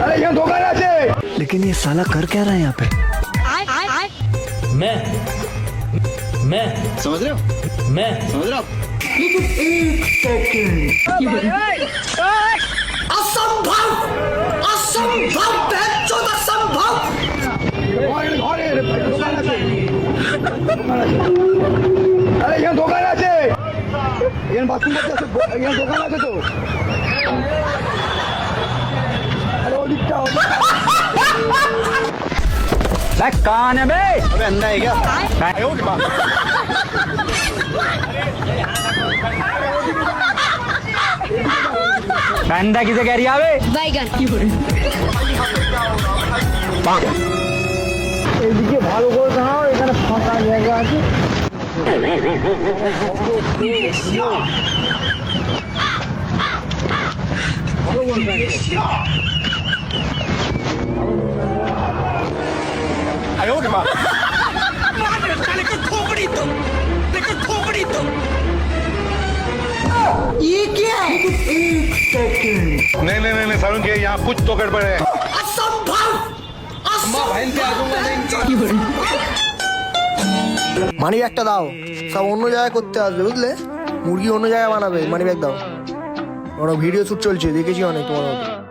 अरे यहाँ धोखा ना चे। लेकिन ये साला कर क्या रहा है यहाँ पे? मैं समझ रहे हो? मैं समझ रहे हो? असंभव असंभव बेचोद असंभव। घरे धोखा ना चे। अरे यहाँ धोखा ना चे। यहाँ बाथरूम करते हैं, यहाँ धोखा ना चे तो। अरे वो दिखता हो। कौन है बे? अबे अंधा है क्या? अंधा किसे कह रही है बे? बैगन এদিকে ভালো করে দাও, এখানে ফাঁকা জায়গা আছে। ये क्या है? नहीं नहीं नहीं सारुण के यहाँ कुछ तो गड़बड़ है। असंभव মানি ব্যাগটা দাও, সব অন্য জায়গায় করতে আসবে বুঝলে, মুরগি অন্য জায়গায় বানাবে। মানি ব্যাগ দাও, ওরা ভিডিও শুট চলছে, দেখেছি অনেক তোমার মতো।